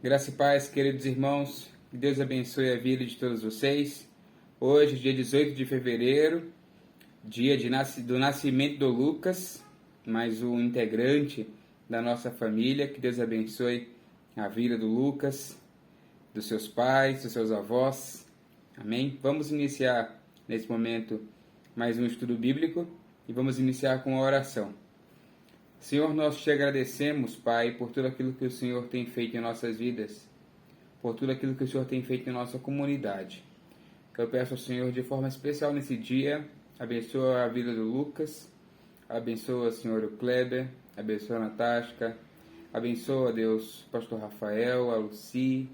Graça e paz, queridos irmãos, que Deus abençoe a vida de todos vocês. Hoje, dia 18 de fevereiro, dia do nascimento do Lucas, mais um integrante da nossa família. Que Deus abençoe a vida do Lucas, dos seus pais, dos seus avós. Amém? Vamos iniciar nesse momento mais um estudo bíblico e vamos iniciar com a oração. Senhor, nós te agradecemos, Pai, por tudo aquilo que o Senhor tem feito em nossas vidas, por tudo aquilo que o Senhor tem feito em nossa comunidade. Eu peço ao Senhor, de forma especial nesse dia, abençoa a vida do Lucas, abençoa, Senhor, o Kleber, abençoa a Natasha, abençoa, Deus, o pastor Rafael, a Lucy,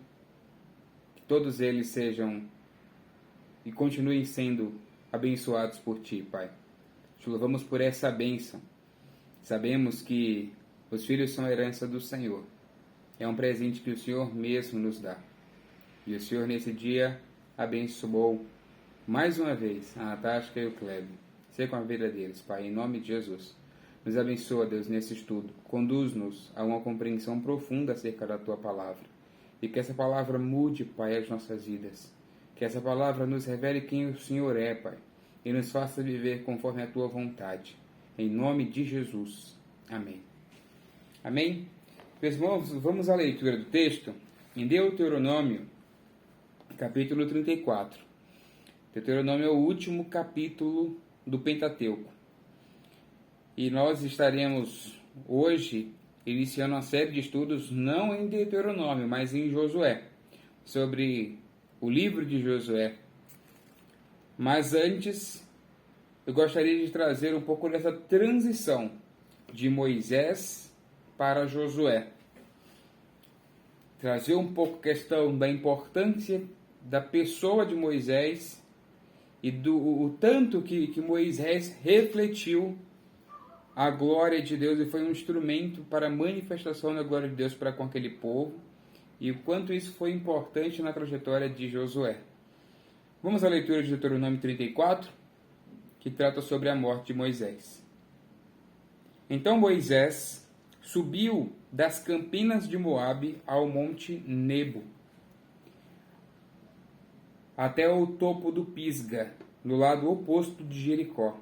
que todos eles sejam e continuem sendo abençoados por Ti, Pai. Te louvamos por essa bênção. Sabemos que os filhos são a herança do Senhor. É um presente que o Senhor mesmo nos dá. E o Senhor, nesse dia, abençoou mais uma vez a Natasha e o Kleber. Seja com a vida deles, Pai, em nome de Jesus. Nos abençoa, Deus, nesse estudo. Conduz-nos a uma compreensão profunda acerca da Tua palavra. E que essa palavra mude, Pai, as nossas vidas. Que essa palavra nos revele quem o Senhor é, Pai. E nos faça viver conforme a Tua vontade. Em nome de Jesus. Amém. Amém? Meus irmãos, vamos à leitura do texto em Deuteronômio, capítulo 34. Deuteronômio é o último capítulo do Pentateuco. E nós estaremos hoje iniciando uma série de estudos, não em Deuteronômio, mas em Josué, sobre o livro de Josué. Mas antes, eu gostaria de trazer um pouco dessa transição de Moisés para Josué. Trazer um pouco a questão da importância da pessoa de Moisés e o tanto que Moisés refletiu a glória de Deus e foi um instrumento para a manifestação da glória de Deus para com aquele povo e o quanto isso foi importante na trajetória de Josué. Vamos à leitura de Deuteronômio 34, que trata sobre a morte de Moisés. Então Moisés subiu das campinas de Moabe ao monte Nebo, até o topo do Pisga, no lado oposto de Jericó.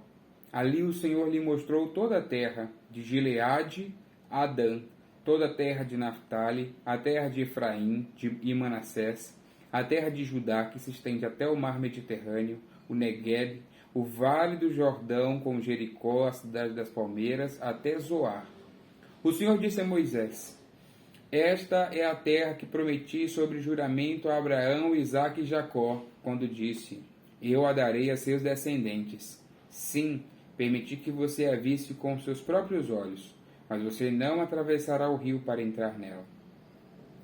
Ali o Senhor lhe mostrou toda a terra, de Gileade a Adã, toda a terra de Naftali, a terra de Efraim e Manassés, a terra de Judá, que se estende até o mar Mediterrâneo, o Negueb, o vale do Jordão, com Jericó, a cidade das palmeiras, até Zoar. O Senhor disse a Moisés: Esta é a terra que prometi sobre juramento a Abraão, Isaque e Jacó, quando disse: Eu a darei a seus descendentes. Sim, permiti que você a visse com seus próprios olhos, mas você não atravessará o rio para entrar nela.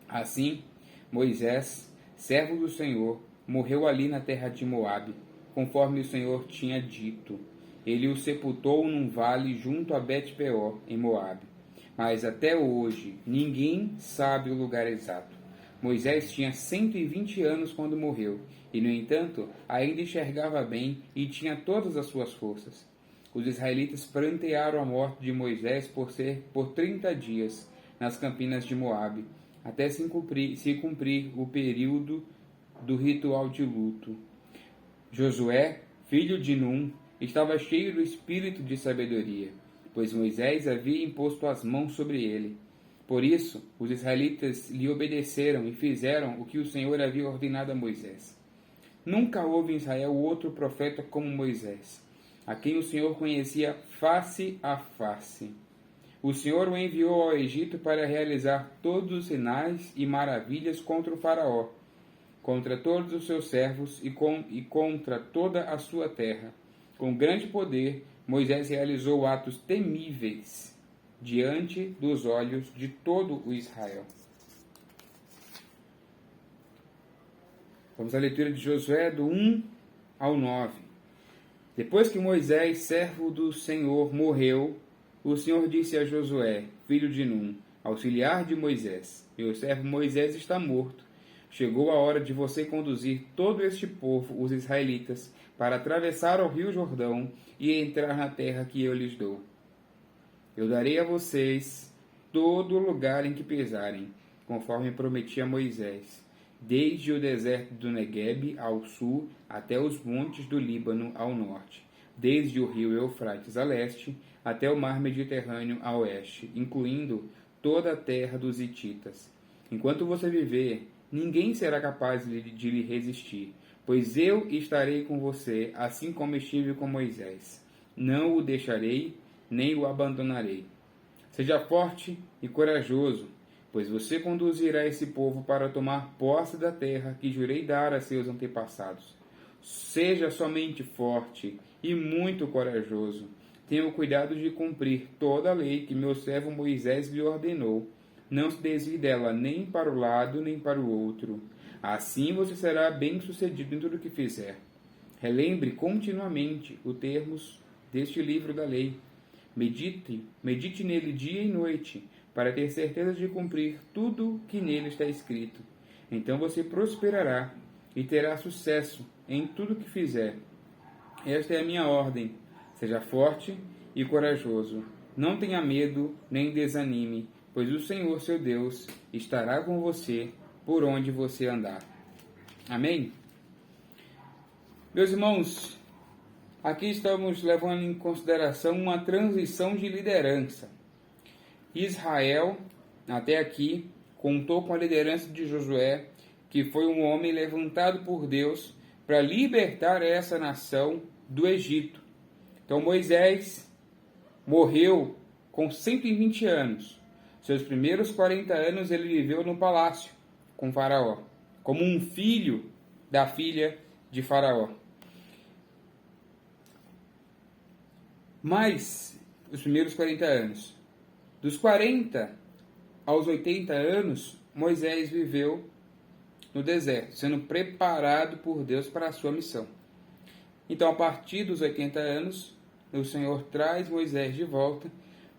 Assim, Moisés, servo do Senhor, morreu ali na terra de Moabe, conforme o Senhor tinha dito. Ele o sepultou num vale junto a Bet-peor, em Moabe. Mas até hoje ninguém sabe o lugar exato. Moisés tinha 120 anos quando morreu, e no entanto ainda enxergava bem e tinha todas as suas forças. Os israelitas prantearam a morte de Moisés por 30 dias nas campinas de Moabe, até se cumprir o período do ritual de luto. Josué, filho de Num, estava cheio do espírito de sabedoria, pois Moisés havia imposto as mãos sobre ele. Por isso, os israelitas lhe obedeceram e fizeram o que o Senhor havia ordenado a Moisés. Nunca houve em Israel outro profeta como Moisés, a quem o Senhor conhecia face a face. O Senhor o enviou ao Egito para realizar todos os sinais e maravilhas contra o faraó, contra todos os seus servos e contra toda a sua terra. Com grande poder, Moisés realizou atos temíveis diante dos olhos de todo o Israel. Vamos à leitura de Josué do 1 ao 9. Depois que Moisés, servo do Senhor, morreu, o Senhor disse a Josué, filho de Num, auxiliar de Moisés: Meu servo Moisés está morto. Chegou a hora de você conduzir todo este povo, os israelitas, para atravessar o rio Jordão e entrar na terra que eu lhes dou. Eu darei a vocês todo lugar em que pisarem, conforme prometi a Moisés, desde o deserto do Neguebe ao sul até os montes do Líbano ao norte, desde o rio Eufrates a leste até o mar Mediterrâneo a oeste, incluindo toda a terra dos hititas. Enquanto você viver, ninguém será capaz de lhe resistir, pois eu estarei com você, assim como estive com Moisés. Não o deixarei, nem o abandonarei. Seja forte e corajoso, pois você conduzirá esse povo para tomar posse da terra que jurei dar a seus antepassados. Seja somente forte e muito corajoso. Tenha o cuidado de cumprir toda a lei que meu servo Moisés lhe ordenou. Não se desvie dela nem para o lado nem para o outro. Assim você será bem-sucedido em tudo o que fizer. Relembre continuamente os termos deste livro da lei. Medite nele dia e noite, para ter certeza de cumprir tudo que nele está escrito. Então você prosperará e terá sucesso em tudo que fizer. Esta é a minha ordem. Seja forte e corajoso. Não tenha medo nem desanime, pois o Senhor, seu Deus, estará com você por onde você andar. Amém? Meus irmãos, aqui estamos levando em consideração uma transição de liderança. Israel, até aqui, contou com a liderança de Josué, que foi um homem levantado por Deus para libertar essa nação do Egito. Então Moisés morreu com 120 anos. Seus primeiros 40 anos ele viveu no palácio com Faraó, como um filho da filha de Faraó. Mas, os primeiros 40 anos. Dos 40 aos 80 anos, Moisés viveu no deserto, sendo preparado por Deus para a sua missão. Então, a partir dos 80 anos, o Senhor traz Moisés de volta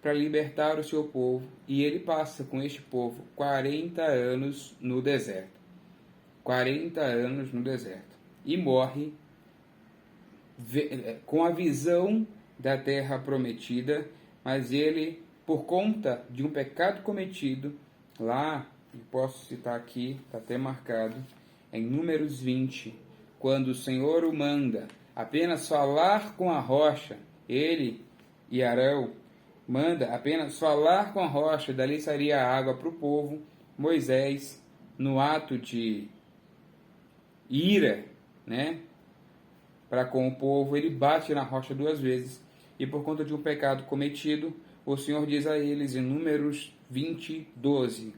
para libertar o seu povo, e ele passa com este povo 40 anos no deserto. 40 anos no deserto. E morre com a visão da terra prometida, mas ele, por conta de um pecado cometido, lá, eu posso citar aqui, está até marcado, em Números 20, quando o Senhor o manda apenas falar com a rocha, ele e Arão, manda apenas falar com a rocha, dali sairia a água para o povo. Moisés, no ato de ira, né, para com o povo, ele bate na rocha 2 vezes, e por conta de um pecado cometido, o Senhor diz a eles em Números 20, 12,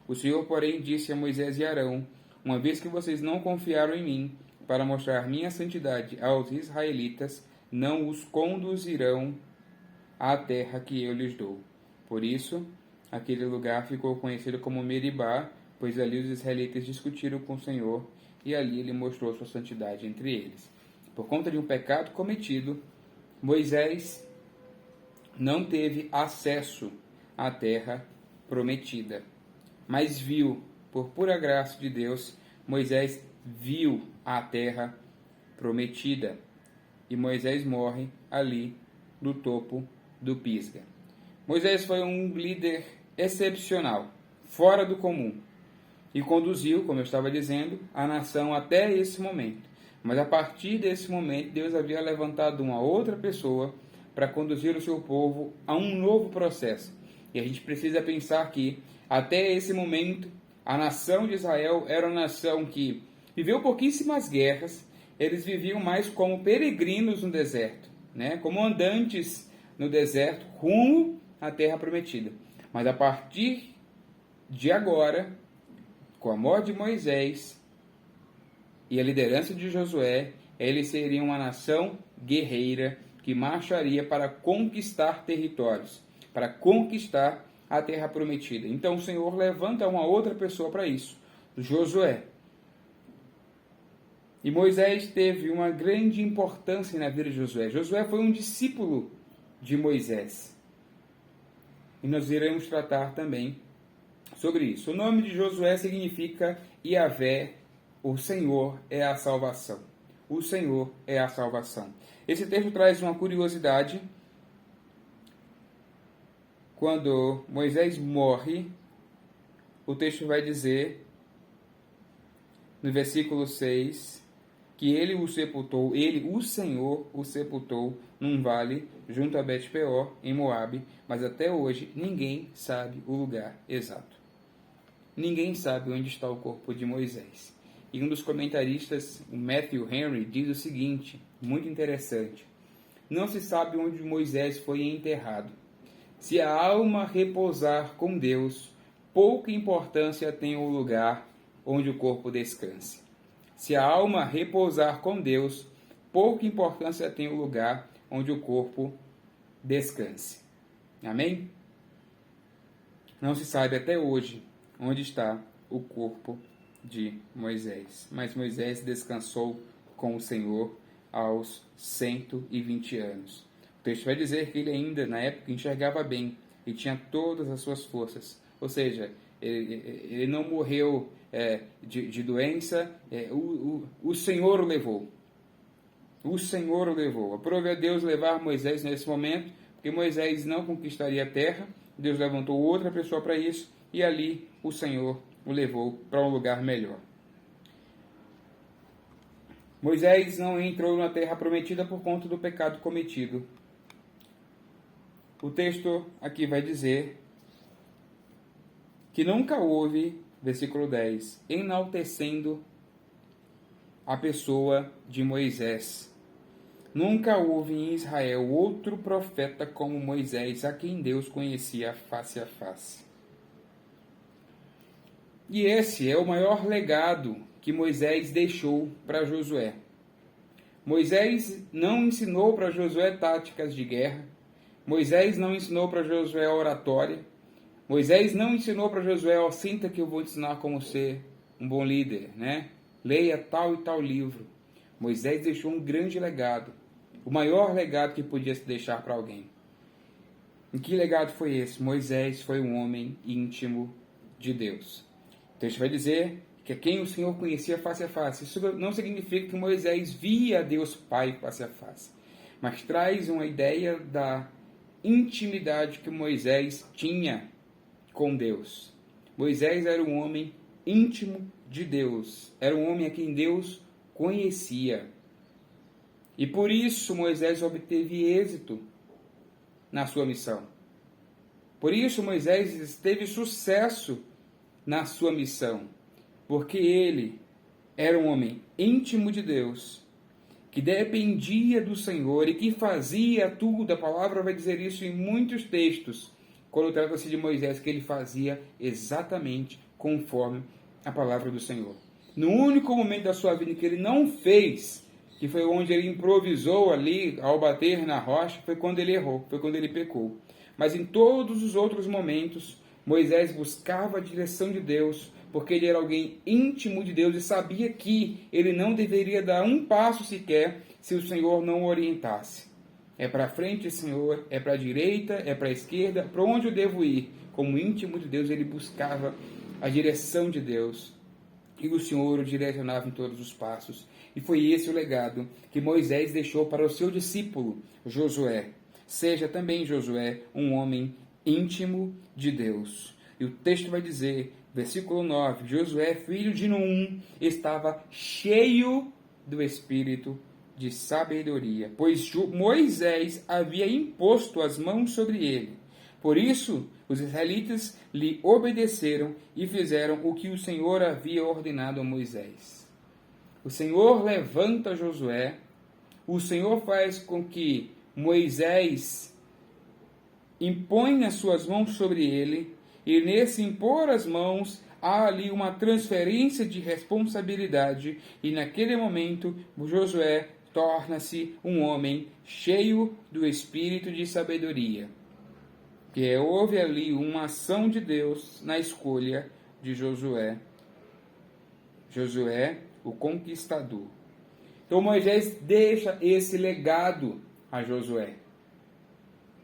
o Senhor, porém, disse a Moisés e Arão, uma vez que vocês não confiaram em mim, para mostrar minha santidade aos israelitas, não os conduzirão à terra que eu lhes dou. Por isso, aquele lugar ficou conhecido como Meribá, pois ali os israelitas discutiram com o Senhor, e ali ele mostrou sua santidade entre eles. Por conta de um pecado cometido, Moisés não teve acesso à terra prometida, mas viu, por pura graça de Deus, Moisés viu a terra prometida, e Moisés morre ali no topo do Pisga. Moisés foi um líder excepcional, fora do comum, e conduziu, como eu estava dizendo, a nação até esse momento. Mas a partir desse momento, Deus havia levantado uma outra pessoa para conduzir o seu povo a um novo processo. E a gente precisa pensar que, até esse momento, a nação de Israel era uma nação que viveu pouquíssimas guerras, eles viviam mais como peregrinos no deserto, né? Como andantes no deserto, rumo à terra prometida. Mas a partir de agora, com a morte de Moisés e a liderança de Josué, eles seriam uma nação guerreira que marcharia para conquistar territórios, para conquistar a terra prometida. Então o Senhor levanta uma outra pessoa para isso, Josué. E Moisés teve uma grande importância na vida de Josué. Josué foi um discípulo de Moisés. E nós iremos tratar também sobre isso. O nome de Josué significa Iavé, o Senhor é a salvação. O Senhor é a salvação. Esse texto traz uma curiosidade. Quando Moisés morre, o texto vai dizer, no versículo 6, que ele, o Senhor, o sepultou num vale junto a Bet-peor, em Moabe, mas até hoje ninguém sabe o lugar exato. Ninguém sabe onde está o corpo de Moisés. E um dos comentaristas, o Matthew Henry, diz o seguinte, muito interessante: não se sabe onde Moisés foi enterrado. Se a alma repousar com Deus, pouca importância tem o lugar onde o corpo descanse. Se a alma repousar com Deus, pouca importância tem o lugar onde o corpo descanse. Amém? Não se sabe até hoje onde está o corpo de Moisés. Mas Moisés descansou com o Senhor aos 120 anos. O texto vai dizer que ele ainda, na época, enxergava bem e tinha todas as suas forças. Ou seja, ele não morreu de doença, o Senhor o levou. O Senhor o levou. Aprove a Deus levar Moisés nesse momento, porque Moisés não conquistaria a terra. Deus levantou outra pessoa para isso, e ali o Senhor o levou para um lugar melhor. Moisés não entrou na terra prometida por conta do pecado cometido. O texto aqui vai dizer que nunca houve, versículo 10, enaltecendo a pessoa de Moisés. Nunca houve em Israel outro profeta como Moisés, a quem Deus conhecia face a face. E esse é o maior legado que Moisés deixou para Josué. Moisés não ensinou para Josué táticas de guerra. Moisés não ensinou para Josué oratória. Moisés não ensinou para Josué, senta que eu vou te ensinar como ser um bom líder, né? Leia tal e tal livro. Moisés deixou um grande legado. O maior legado que podia se deixar para alguém. E que legado foi esse? Moisés foi um homem íntimo de Deus. O texto vai dizer que é quem o Senhor conhecia face a face. Isso não significa que Moisés via Deus Pai face a face, mas traz uma ideia da intimidade que Moisés tinha com Deus. Moisés era um homem íntimo de Deus. Era um homem a quem Deus conhecia. E por isso Moisés obteve êxito na sua missão. Por isso Moisés teve sucesso na sua missão. Porque ele era um homem íntimo de Deus, que dependia do Senhor e que fazia tudo. A palavra vai dizer isso em muitos textos, quando trata-se de Moisés, que ele fazia exatamente conforme a palavra do Senhor. No único momento da sua vida que ele não fez, que foi onde ele improvisou ali, ao bater na rocha, foi quando ele errou, foi quando ele pecou. Mas em todos os outros momentos, Moisés buscava a direção de Deus, porque ele era alguém íntimo de Deus e sabia que ele não deveria dar um passo sequer se o Senhor não o orientasse. É para frente, Senhor, é para a direita, é para a esquerda, para onde eu devo ir? Como íntimo de Deus, ele buscava a direção de Deus. E o Senhor o direcionava em todos os passos. E foi esse o legado que Moisés deixou para o seu discípulo, Josué. Seja também, Josué, um homem íntimo de Deus. E o texto vai dizer, versículo 9, Josué, filho de Num, estava cheio do Espírito de sabedoria, pois Moisés havia imposto as mãos sobre ele. Por isso, os israelitas lhe obedeceram e fizeram o que o Senhor havia ordenado a Moisés. O Senhor levanta Josué, o Senhor faz com que Moisés impõe as suas mãos sobre ele, e nesse impor as mãos há ali uma transferência de responsabilidade, e naquele momento Josué torna-se um homem cheio do espírito de sabedoria. Que houve ali uma ação de Deus na escolha de Josué. Josué, o conquistador. Então Moisés deixa esse legado a Josué.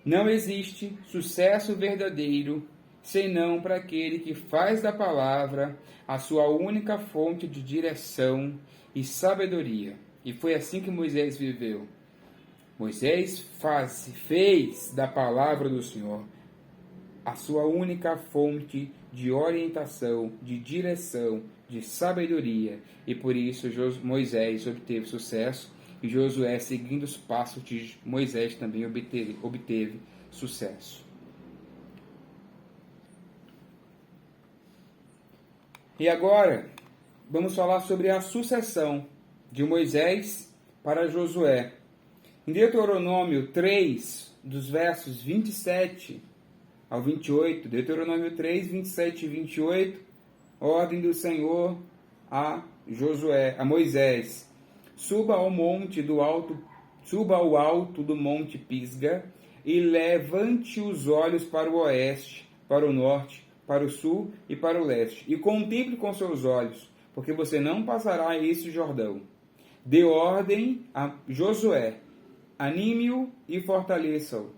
Não existe sucesso verdadeiro senão para aquele que faz da palavra a sua única fonte de direção e sabedoria. E foi assim que Moisés viveu. Moisés fez da palavra do Senhor a sua única fonte de orientação, de direção, de sabedoria. E por isso Moisés obteve sucesso, e Josué, seguindo os passos de Moisés, também obteve sucesso. E agora, vamos falar sobre a sucessão de Moisés para Josué. Em Deuteronômio 3, dos versos 27 ao 28, Deuteronômio 3, 27 e 28, ordem do Senhor a Josué, a Moisés: suba ao alto do monte Pisga e levante os olhos para o oeste, para o norte, para o sul e para o leste, e contemple com seus olhos, porque você não passará esse Jordão. Dê ordem a Josué: anime-o e fortaleça-o,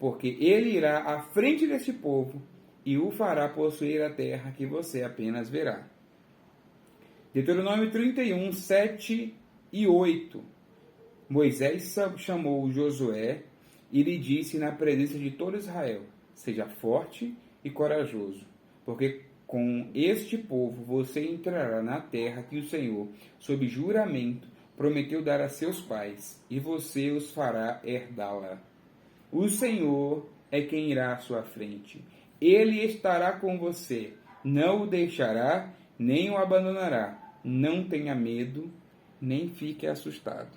porque ele irá à frente deste povo e o fará possuir a terra que você apenas verá. Deuteronômio 31, 7 e 8. Moisés chamou Josué e lhe disse na presença de todo Israel: seja forte e corajoso, porque com este povo você entrará na terra que o Senhor, sob juramento, prometeu dar a seus pais, e você os fará herdá-la. O Senhor é quem irá à sua frente. Ele estará com você, não o deixará, nem o abandonará. Não tenha medo, nem fique assustado.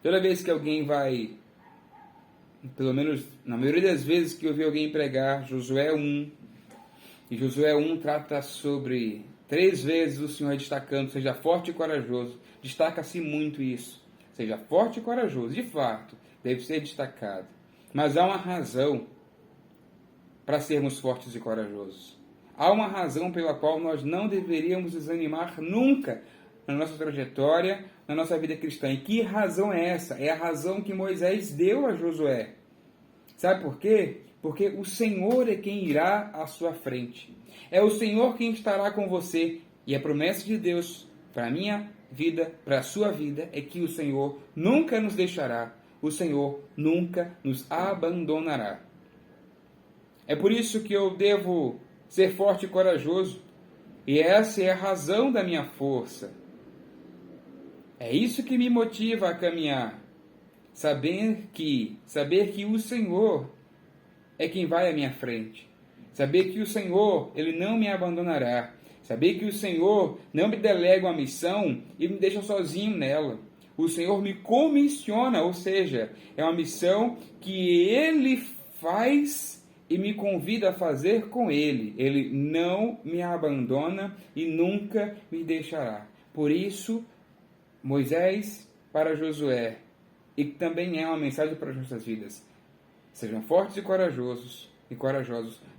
Toda vez que alguém vai, pelo menos na maioria das vezes que eu vi alguém pregar Josué 1, e Josué 1 trata sobre 3 vezes o Senhor destacando: seja forte e corajoso. Destaca-se muito isso. Seja forte e corajoso. De fato, deve ser destacado. Mas há uma razão para sermos fortes e corajosos. Há uma razão pela qual nós não deveríamos desanimar nunca na nossa trajetória, na nossa vida cristã. E que razão é essa? É a razão que Moisés deu a Josué. Sabe por quê? Porque o Senhor é quem irá à sua frente. É o Senhor quem estará com você. E a promessa de Deus para a minha vida, para a sua vida, é que o Senhor nunca nos deixará. O Senhor nunca nos abandonará. É por isso que eu devo ser forte e corajoso. E essa é a razão da minha força. É isso que me motiva a caminhar. Saber que o Senhor é quem vai à minha frente. Saber que o Senhor, Ele não me abandonará. Saber que o Senhor não me delega uma missão e me deixa sozinho nela. O Senhor me comissiona, ou seja, é uma missão que Ele faz e me convida a fazer com Ele. Ele não me abandona e nunca me deixará. Por isso, Moisés para Josué, e também é uma mensagem para as nossas vidas: sejam fortes e corajosos,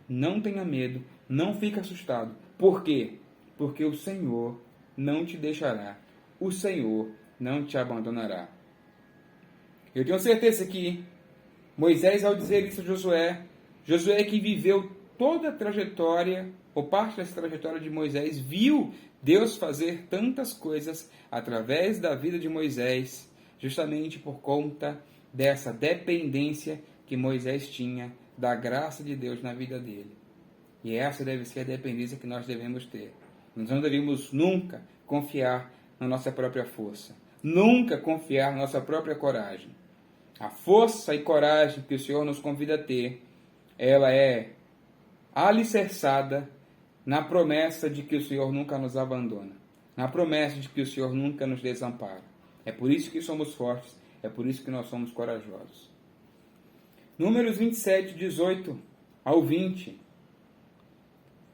não tenha medo, não fique assustado. Por quê? Porque o Senhor não te deixará, o Senhor não te abandonará. Eu tenho certeza que Moisés, ao dizer isso a Josué que viveu toda a trajetória, ou parte dessa trajetória de Moisés, viu Deus fazer tantas coisas através da vida de Moisés, justamente por conta dessa dependência que Moisés tinha da graça de Deus na vida dele. E essa deve ser a dependência que nós devemos ter. Nós não devemos nunca confiar na nossa própria força. Nunca confiar na nossa própria coragem. A força e coragem que o Senhor nos convida a ter, ela é alicerçada na promessa de que o Senhor nunca nos abandona. Na promessa de que o Senhor nunca nos desampara. É por isso que somos fortes. É por isso que nós somos corajosos. Números 27, 18 ao 20.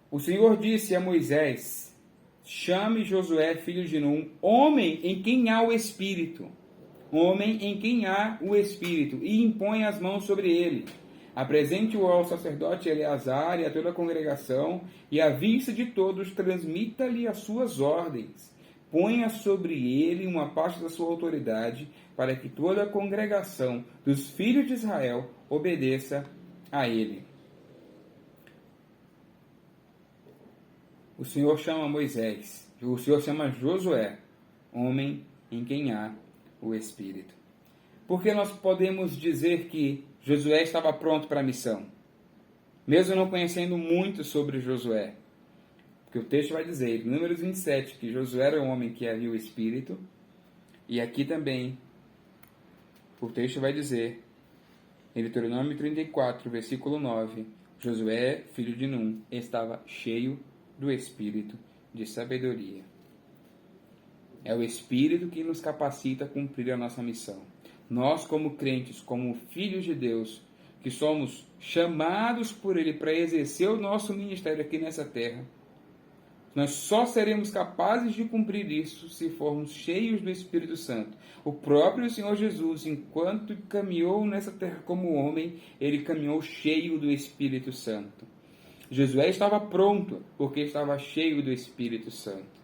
O Senhor disse a Moisés: chame Josué, filho de Num, homem em quem há o Espírito. Homem em quem há o Espírito, e impõe as mãos sobre ele. Apresente-o ao sacerdote Eleazar e a toda a congregação, e à vista de todos transmita-lhe as suas ordens. Ponha sobre ele uma parte da sua autoridade, para que toda a congregação dos filhos de Israel obedeça a ele. O Senhor chama Moisés, o Senhor chama Josué, homem em quem há o Espírito. Porque nós podemos dizer que Josué estava pronto para a missão? mesmo não conhecendo muito sobre Josué. Porque o texto vai dizer, em Números 27, que Josué era um homem que havia o Espírito, e aqui também o texto vai dizer, em Deuteronômio 34, versículo 9, Josué, filho de Num, estava cheio do Espírito de sabedoria. É o Espírito que nos capacita a cumprir a nossa missão. Nós, como crentes, como filhos de Deus, que somos chamados por Ele para exercer o nosso ministério aqui nessa terra, nós só seremos capazes de cumprir isso se formos cheios do Espírito Santo. O próprio Senhor Jesus, enquanto caminhou nessa terra como homem, ele caminhou cheio do Espírito Santo. Josué estava pronto, porque estava cheio do Espírito Santo.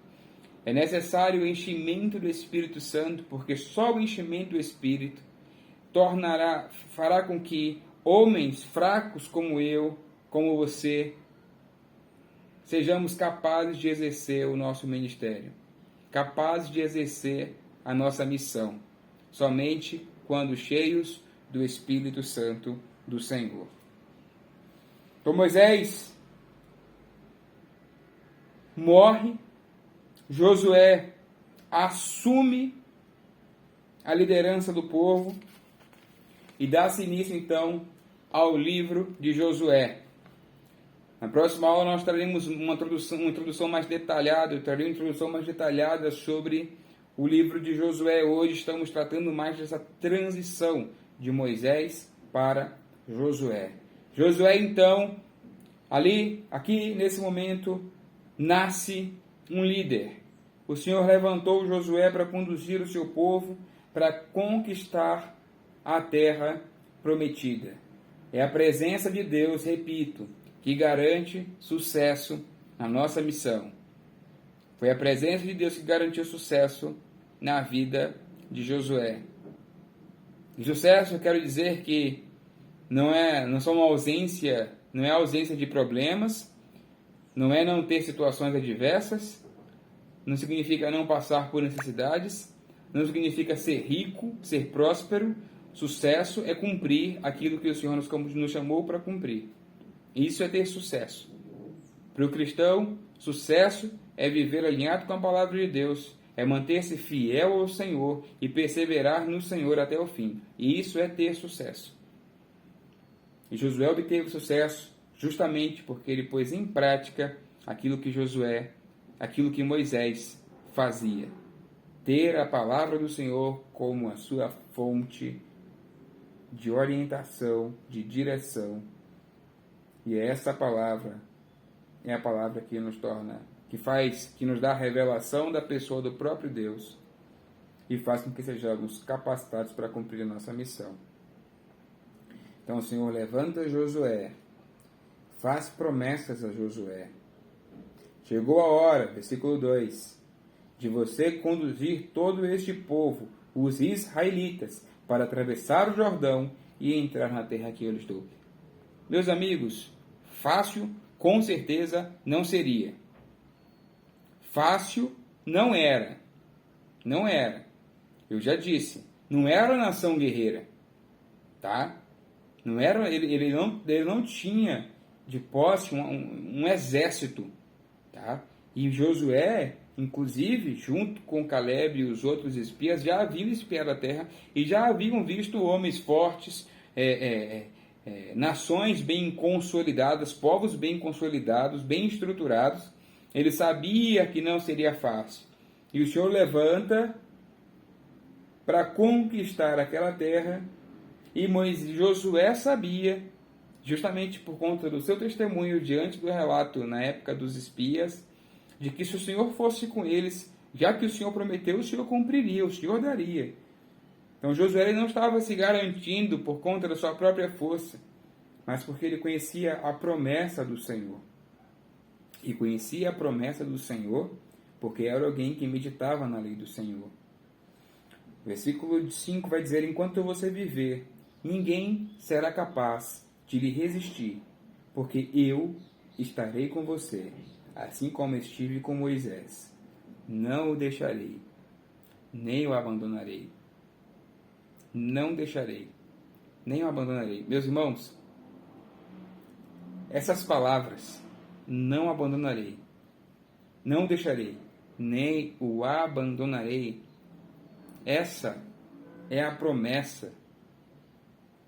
É necessário o enchimento do Espírito Santo, porque só o enchimento do Espírito fará com que homens fracos como eu, como você, sejamos capazes de exercer o nosso ministério, capazes de exercer a nossa missão, somente quando cheios do Espírito Santo do Senhor. Então Moisés morre, Josué assume a liderança do povo e dá-se início então ao livro de Josué. Na próxima aula nós traremos uma introdução mais detalhada, eu trarei uma introdução mais detalhada sobre o livro de Josué. Hoje estamos tratando mais dessa transição de Moisés para Josué. Josué então, aqui nesse momento, nasce um líder. O Senhor levantou Josué para conduzir o seu povo para conquistar a terra prometida. É a presença de Deus, repito, que garante sucesso na nossa missão. Foi a presença de Deus que garantiu sucesso na vida de Josué. E sucesso, eu quero dizer que não é ausência de problemas, não é não ter situações adversas, não significa não passar por necessidades, não significa ser rico, ser próspero. Sucesso é cumprir aquilo que o Senhor nos chamou para cumprir. Isso é ter sucesso. Para o cristão, sucesso é viver alinhado com a palavra de Deus, é manter-se fiel ao Senhor e perseverar no Senhor até o fim. E isso é ter sucesso. E Josué obteve sucesso justamente porque ele pôs em prática aquilo que Moisés fazia. Ter a palavra do Senhor como a sua fonte de orientação, de direção. E essa palavra é a palavra que nos que nos dá a revelação da pessoa do próprio Deus e faz com que sejamos capacitados para cumprir a nossa missão. Então o Senhor levanta Josué, faz promessas a Josué. Chegou a hora, versículo 2, de você conduzir todo este povo, os israelitas, para atravessar o Jordão e entrar na terra que eu lhes dou. Meus amigos, fácil, com certeza, não seria. Fácil não era. Não era. Eu já disse, não era a nação guerreira. Tá? Não era, ele não tinha de posse um exército. Tá? E Josué, inclusive, junto com Caleb e os outros espias, já haviam espiado a terra e já haviam visto homens fortes, nações bem consolidadas, povos bem consolidados, bem estruturados. Ele sabia que não seria fácil. E o Senhor levanta para conquistar aquela terra. E Josué sabia, justamente por conta do seu testemunho diante do relato na época dos espias, de que se o Senhor fosse com eles, já que o Senhor prometeu, o Senhor cumpriria, o Senhor daria. Então Josué não estava se garantindo por conta da sua própria força, mas porque ele conhecia a promessa do Senhor. E conhecia a promessa do Senhor porque era alguém que meditava na lei do Senhor. Versículo 5 vai dizer, enquanto você viver, ninguém será capaz de lhe resistir, porque eu estarei com você, assim como estive com Moisés. Não o deixarei, nem o abandonarei. Não deixarei, nem o abandonarei. Meus irmãos, Essas palavras, não abandonarei, não o deixarei, nem o abandonarei. Essa é a promessa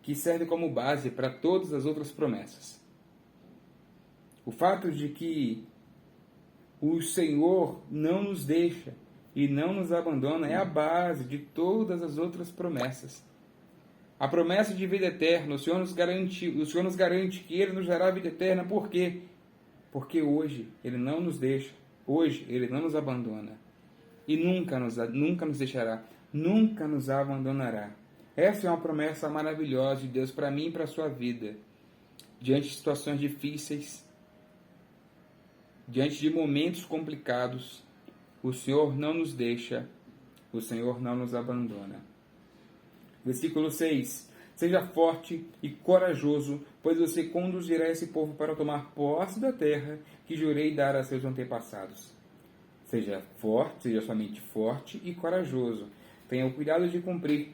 que serve como base para todas as outras promessas. O fato de que o Senhor não nos deixa e não nos abandona é a base de todas as outras promessas. A promessa de vida eterna, o Senhor nos garante que Ele nos dará vida eterna. Por quê? Porque hoje Ele não nos deixa, hoje Ele não nos abandona e nunca nos deixará, nunca nos abandonará. Essa é uma promessa maravilhosa de Deus para mim e para a sua vida. Diante de situações difíceis, diante de momentos complicados, o Senhor não nos deixa, o Senhor não nos abandona. Versículo 6. Seja forte e corajoso, pois você conduzirá esse povo para tomar posse da terra que jurei dar a seus antepassados. Seja forte, seja somente forte e corajoso. Tenha o cuidado de cumprir